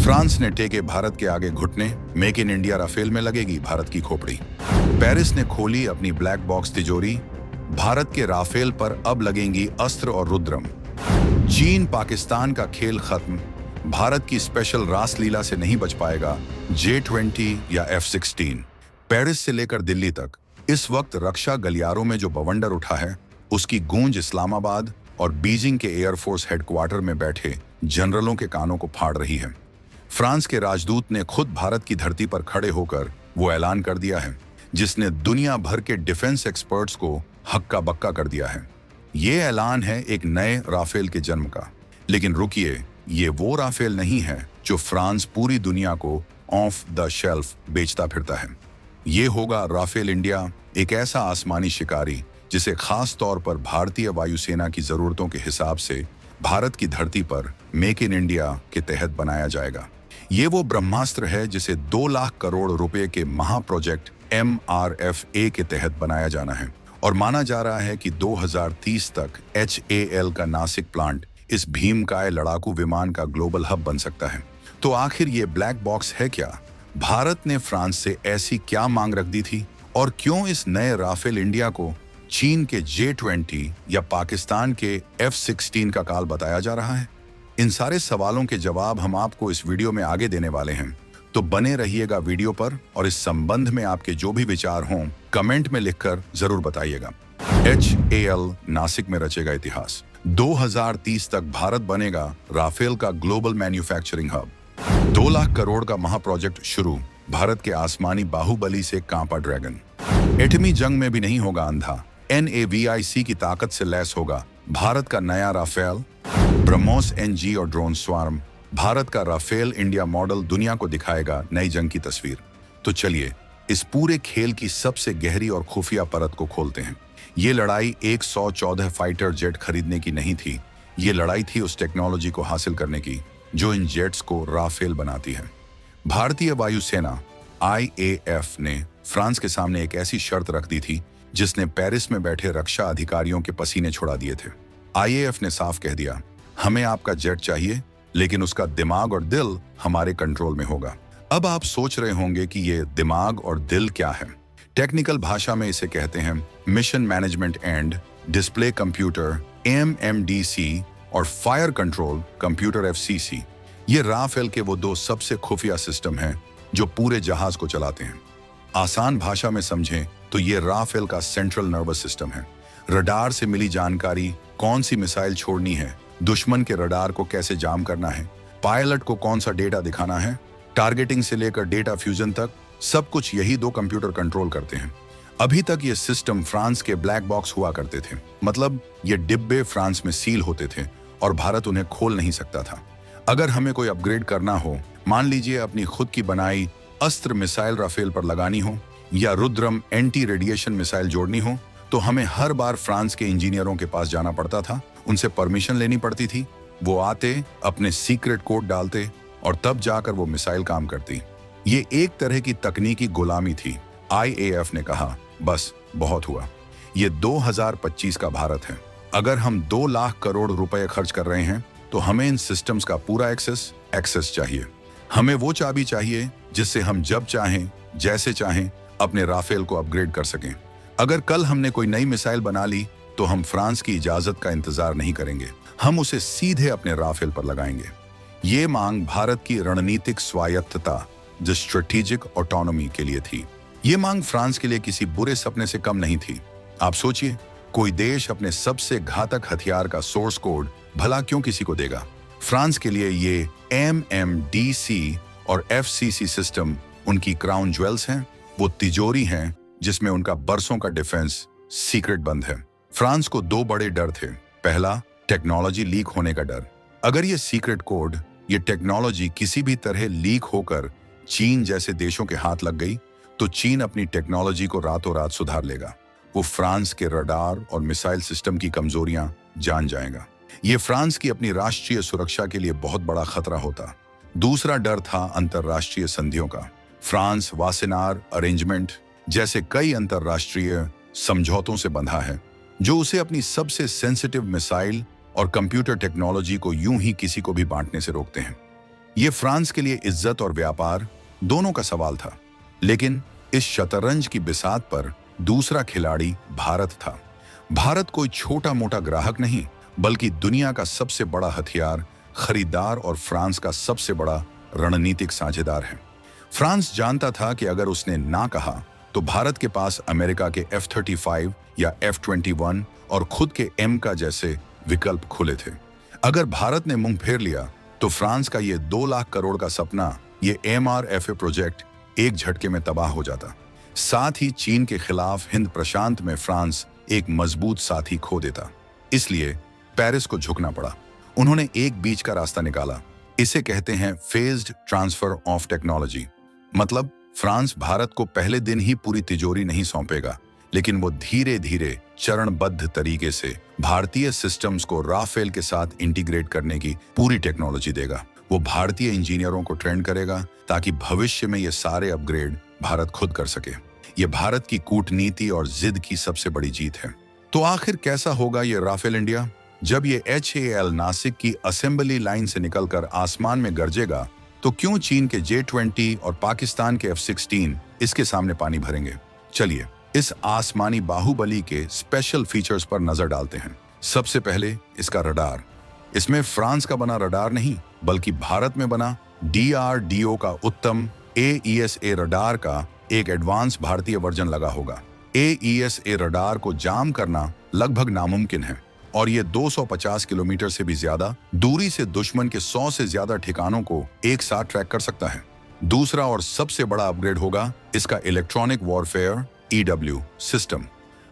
France ने टेके भारत के आगे घुटने, मेक इन इंडिया राफेल में लगेगी भारत की खोपड़ी। पेरिस ने खोली अपनी ब्लैक बॉक्स तिजोरी, भारत के राफेल पर अब लगेंगी अस्त्र और रुद्रम। चीन पाकिस्तान का खेल खत्म, भारत की स्पेशल रासलीला से नहीं बच पाएगा J20 या F-16। पेरिस से लेकर दिल्ली तक इस वक्त रक्षा गलियारों में जो बवंडर उठा है, उसकी गूंज इस्लामाबाद और बीजिंग के एयरफोर्स हेडक्वार्टर में बैठे जनरलों के कानों को फाड़ रही है। फ्रांस के राजदूत ने खुद भारत की धरती पर खड़े होकर वो ऐलान कर दिया है, जिसने दुनिया भर के डिफेंस एक्सपर्ट्स को हक्का बक्का कर दिया है। ये ऐलान है एक नए राफेल के जन्म का। लेकिन रुकिए, ये वो राफेल नहीं है जो फ्रांस पूरी दुनिया को ऑफ द शेल्फ बेचता फिरता है। ये होगा राफेल इंडिया, एक ऐसा आसमानी शिकारी जिसे खास तौर पर भारतीय वायुसेना की जरूरतों के हिसाब से भारत की धरती पर मेक इन इंडिया के तहत बनाया जाएगा। ये वो ब्रह्मास्त्र है जिसे 2 लाख करोड़ रुपए के महाप्रोजेक्ट MRFA के तहत बनाया जाना है और माना जा रहा है कि 2030 तक HAL का नासिक प्लांट इस भीमकाय लड़ाकू विमान का ग्लोबल हब बन सकता है। तो आखिर ये ब्लैक बॉक्स है क्या? भारत ने फ्रांस से ऐसी क्या मांग रख दी थी और क्यों इस नए राफेल इंडिया को चीन के J20 या पाकिस्तान के F-16 का काल बताया जा रहा है? इन सारे सवालों के जवाब हम आपको इस वीडियो में आगे देने वाले हैं, तो बने रहिएगा वीडियो पर और इस संबंध में आपके जो भी विचार हों कमेंट में लिखकर जरूर बताइएगा। HAL नासिक में रचेगा इतिहास। 2030 तक भारत बनेगा राफेल का global manufacturing hub. 2 lakh crore का महाप्रोजेक्ट शुरू, भारत के आसमानी बाहुबली से कांपा ड्रैगन। एटमी जंग में भी नहीं होगा अंधा, NAVIC की ताकत से लैस होगा भारत का नया राफेल, ब्रह्मोस NG और ड्रोन स्वार्म। भारत का राफेल इंडिया मॉडल दुनिया को दिखाएगा नई जंग की तस्वीर। तो चलिए इस पूरे खेल की सबसे गहरी और खुफिया परत को खोलते हैं। ये लड़ाई 114 फाइटर जेट खरीदने की नहीं थी, ये लड़ाई थी उस टेक्नोलॉजी को हासिल करने की जो इन जेट्स को राफेल बनाती है। भारतीय वायुसेना IAF ने फ्रांस के सामने एक ऐसी शर्त रख दी थी जिसने पेरिस में बैठे रक्षा अधिकारियों के पसीने छुड़ा दिए थे। IAF ने साफ कह दिया, हमें आपका जेट चाहिए, लेकिन उसका दिमाग और दिल हमारे कंट्रोल में होगा। अब आप सोच रहे होंगे कि ये दिमाग और दिल क्या है। टेक्निकल भाषा में इसे कहते हैं mission management and display computer MMDC और फायर कंट्रोल कंप्यूटर FCC। ये राफेल के वो 2 सबसे खुफिया सिस्टम हैं जो पूरे जहाज को चलाते हैं। आसान भाषा में समझें तो ये राफेल का सेंट्रल नर्वस सिस्टम है। रडार से मिली जानकारी, कौन सी मिसाइल छोड़नी है, दुश्मन के रडार को कैसे जाम करना है, पायलट को कौन सा डेटा दिखाना है, टारगेटिंग से लेकर डेटा फ्यूजन तक, सब कुछ यही 2 कंप्यूटर कंट्रोल करते हैं। अभी तक ये सिस्टम फ्रांस के ब्लैक बॉक्स हुआ करते थे, मतलब ये डिब्बे फ्रांस में सील होते थे और भारत उन्हें खोल नहीं सकता था। अगर हमें कोई अपग्रेड करना हो, मान लीजिए अपनी खुद की बनाई अस्त्र मिसाइल राफेल पर लगानी हो या रुद्रम एंटी रेडिएशन मिसाइल जोड़नी हो, तो हमें हर बार फ्रांस के इंजीनियरों के पास जाना पड़ता था, उनसे परमिशन लेनी पड़ती थी। वो आते, अपने सीक्रेट कोड डालते और तब जाकर वो मिसाइल काम करती। ये एक तरह की तकनीकी गुलामी थी। IAF ने कहा, बस बहुत हुआ, ये 2025 का भारत है। अगर हम 2 लाख करोड़ रुपए खर्च कर रहे हैं तो हमें इन सिस्टम्स का पूरा एक्सेस चाहिए। हमें वो चाबी चाहिए जिससे हम जब चाहें, जैसे चाहें अपने राफेल को अपग्रेड कर सकें। अगर कल हमने कोई नई मिसाइल बना ली तो हम फ्रांस की इजाजत का इंतजार नहीं करेंगे, हम उसे सीधे अपने राफेल पर लगाएंगे। ये मांग भारत की रणनीतिक स्वायत्तता, जो स्ट्रेटेजिक ऑटोनॉमी के लिए थी। ये मांग फ्रांस के लिए किसी बुरे सपने से कम नहीं थी। आप सोचिए, कोई देश अपने सबसे घातक हथियार का सोर्स कोड भला क्यों किसी को देगा? फ्रांस के लिए ये MMDC और FCC सिस्टम उनकी क्राउन ज्वेल्स हैं, वो तिजोरी हैं जिसमें उनका बरसों का डिफेंस सीक्रेट बंद है। फ्रांस को 2 बड़े डर थे। पहला, टेक्नोलॉजी लीक होने का डर। अगर ये सीक्रेट कोड, ये टेक्नोलॉजी किसी भी तरह लीक होकर चीन जैसे देशों के हाथ लग गई तो चीन अपनी टेक्नोलॉजी को रातों रात सुधार लेगा। वो फ्रांस के रडार और मिसाइल सिस्टम की कमजोरियां जान जाएगा। ये फ्रांस की अपनी राष्ट्रीय सुरक्षा के लिए बहुत बड़ा खतरा होता। दूसरा डर था अंतर्राष्ट्रीय संधियों का। फ्रांस वासेनार अरेंजमेंट जैसे कई अंतर्राष्ट्रीय समझौतों से बंधा है जो उसे अपनी सबसे सेंसिटिव मिसाइल और कंप्यूटर टेक्नोलॉजी को यूं ही किसी को भी बांटने से रोकते हैं। ये फ्रांस के लिए इज्जत और व्यापार दोनों का सवाल था। लेकिन इस शतरंज की बिसात पर दूसरा खिलाड़ी भारत था। भारत कोई छोटा मोटा ग्राहक नहीं, बल्कि दुनिया का सबसे बड़ा हथियार खरीदार और फ्रांस का सबसे बड़ा रणनीतिक साझेदार है। फ्रांस जानता था कि अगर उसने ना कहा तो भारत के पास अमेरिका के F-35 या F-21 और खुद के M का जैसे विकल्प खुले थे। अगर भारत ने मुंह फेर लिया तो फ्रांस का ये 2 लाख करोड़ का सपना, ये MRFA प्रोजेक्ट एक झटके में तबाह हो जाता। साथ ही चीन के खिलाफ हिंद प्रशांत में फ्रांस एक मजबूत साथी खो देता। इसलिए पेरिस को झुकना पड़ा। उन्होंने एक बीच का रास्ता निकाला। इसे कहते हैं फेज्ड ट्रांसफर ऑफ टेक्नोलॉजी। मतलब फ्रांस भारत को पहले दिन ही पूरी तिजोरी नहीं सौंपेगा, लेकिन वो धीरे धीरे चरणबद्ध तरीके से भारतीय सिस्टम्स को राफेल के साथ इंटीग्रेट करने की पूरी टेक्नोलॉजी देगा। वो भारतीय इंजीनियरों को ट्रेन करेगा ताकि भविष्य में ये सारे अपग्रेड भारत खुद कर सके। ये भारत की कूटनीति और जिद की सबसे बड़ी जीत है। तो आखिर कैसा होगा ये राफेल इंडिया? जब ये HAL नासिक की असेंबली लाइन से निकलकर आसमान में गरजेगा तो क्यों चीन के J-20 और पाकिस्तान के F-16 इसके सामने पानी भरेंगे? चलिए इस आसमानी बाहुबली के स्पेशल फीचर्स पर नजर डालते हैं। सबसे पहले इसका रडार। इसमें फ्रांस का बना रडार नहीं, बल्कि भारत में बना DRDO का उत्तम AESA रडार का एक एडवांस भारतीय वर्जन लगा होगा। AESA रडार को जाम करना लगभग नामुमकिन है और ये 250 किलोमीटर से भी ज्यादा दूरी से दुश्मन के 100 से ज्यादा ठिकानों को एक साथ ट्रैक कर सकता है। दूसरा और सबसे बड़ा अपग्रेड होगा इसका electronic warfare EW system.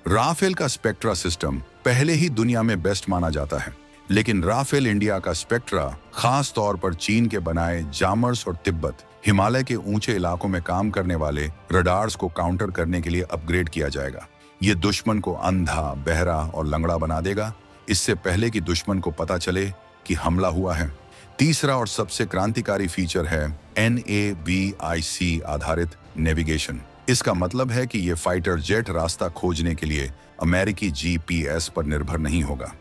Rafale का स्पेक्ट्रा सिस्टम पहले ही दुनिया में बेस्ट माना जाता है, लेकिन राफेल इंडिया का स्पेक्ट्रा खास तौर पर चीन के बनाए जामर्स और तिब्बत हिमालय के ऊंचे इलाकों में काम करने वाले रडार्स को काउंटर करने के लिए अपग्रेड किया जाएगा। ये दुश्मन को अंधा, बहरा और लंगड़ा बना देगा, इससे पहले कि दुश्मन को पता चले कि हमला हुआ है। तीसरा और सबसे क्रांतिकारी फीचर है NAVIC आधारित नेविगेशन। इसका मतलब है कि ये फाइटर जेट रास्ता खोजने के लिए अमेरिकी GPS पर निर्भर नहीं होगा।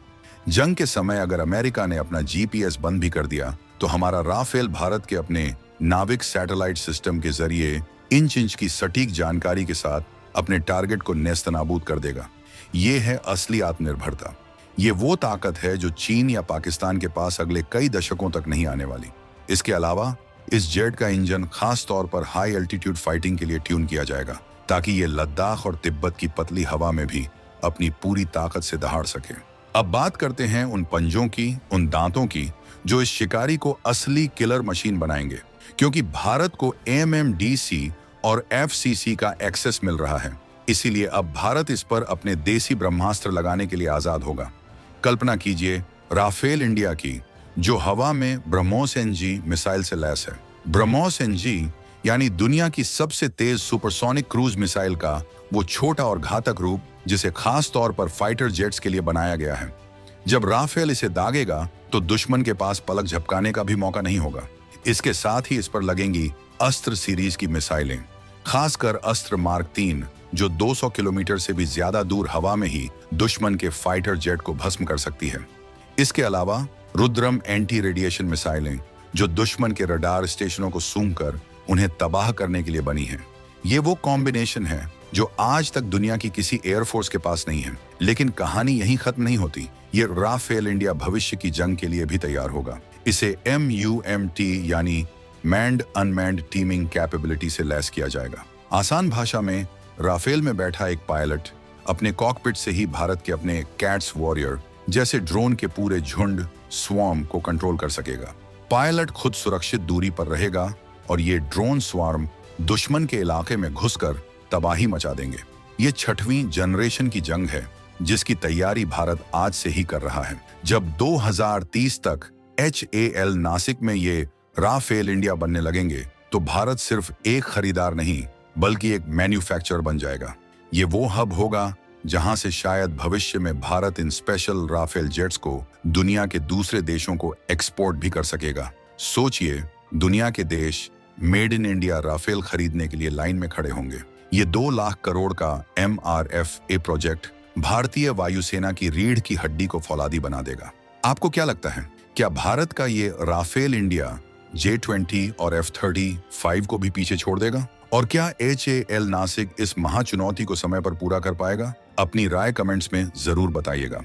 जंग के समय अगर अमेरिका ने अपना GPS बंद भी कर दिया तो हमारा राफेल भारत के अपने नाविक सैटेलाइट सिस्टम के जरिए इंच की सटीक जानकारी के साथ अपने टारगेट को नेस्तनाबूद कर देगा। ये है असली आत्मनिर्भरता। ये वो ताकत है जो चीन या पाकिस्तान के पास अगले कई दशकों तक नहीं आने वाली। इसके अलावा इस जेट का इंजन खास तौर पर हाई एल्टीट्यूड फाइटिंग के लिए ट्यून किया जाएगा, ताकि ये लद्दाख और तिब्बत की पतली हवा में भी अपनी पूरी ताकत से दहाड़ सके। अब बात करते हैं उन पंजों की, उन दांतों की जो इस शिकारी को असली किलर मशीन बनाएंगे। क्योंकि भारत को MMDC और FCC का एक्सेस मिल रहा है, इसीलिए अब भारत इस पर अपने देसी ब्रह्मास्त्र लगाने के लिए आजाद होगा। कल्पना कीजिए राफेल इंडिया की, जो हवा में ब्रह्मोस NG मिसाइल से लैस है। ब्रह्मोस NG यानी दुनिया की सबसे तेज सुपरसोनिक क्रूज मिसाइल का वो छोटा और घातक रूप, जिसे खास तौर पर फाइटर जेट्स के लिए बनाया गया है। जब राफेल इसे दागेगा तो दुश्मन के पास पलक झपकाने का भी मौका नहीं होगा। इसके साथ ही इस पर लगेंगी अस्त्र सीरीज की मिसाइलें, खासकर अस्त्र मार्क 3, जो 200 किलोमीटर से भी ज्यादा दूर हवा में ही दुश्मन के फाइटर जेट को भस्म कर सकती है। इसके अलावा रुद्रम एंटी रेडिएशन मिसाइलें, जो दुश्मन के रडार स्टेशनों को सूंघकर उन्हें तबाह करने के लिए बनी हैं। ये वो कॉम्बिनेशन है जो आज तक दुनिया की किसी एयरफोर्स के पास नहीं है। लेकिन कहानी यहीं खत्म नहीं होती। ये राफेल इंडिया भविष्य की जंग के लिए भी तैयार होगा। इसे MUMT यानी मैंड अनमैंड टीमिंग कैपेबिलिटी से लैस किया जाएगा। आसान भाषा में, राफेल में बैठा एक पायलट अपने कॉकपिट से ही भारत के अपने कैट्स वॉरियर जैसे ड्रोन के पूरे झुंड स्वार्म को कंट्रोल कर सकेगा। पायलट खुद सुरक्षित दूरी पर रहेगा और ये ड्रोन स्वार्म दुश्मन के इलाके में घुसकर तबाही मचा देंगे। ये 6वीं जनरेशन की जंग है जिसकी तैयारी भारत आज से ही कर रहा है। जब 2030 तक HAL नासिक में ये राफेल इंडिया बनने लगेंगे तो भारत सिर्फ एक खरीदार नहीं बल्कि एक मैन्युफैक्चरर बन जाएगा। ये वो हब होगा जहां से शायद भविष्य में भारत इन स्पेशल राफेल जेट्स को दुनिया के दूसरे देशों को एक्सपोर्ट भी कर सकेगा। सोचिए, दुनिया के देश मेड इन इंडिया राफेल खरीदने के लिए लाइन में खड़े होंगे। ये 2 लाख करोड़ का MRFA प्रोजेक्ट भारतीय वायुसेना की रीढ़ की हड्डी को फौलादी बना देगा। आपको क्या लगता है, क्या भारत का ये राफेल इंडिया J20 और F-35 को भी पीछे छोड़ देगा? और क्या HAL नासिक इस महाचुनौती को समय पर पूरा कर पाएगा? अपनी राय कमेंट्स में जरूर बताइएगा।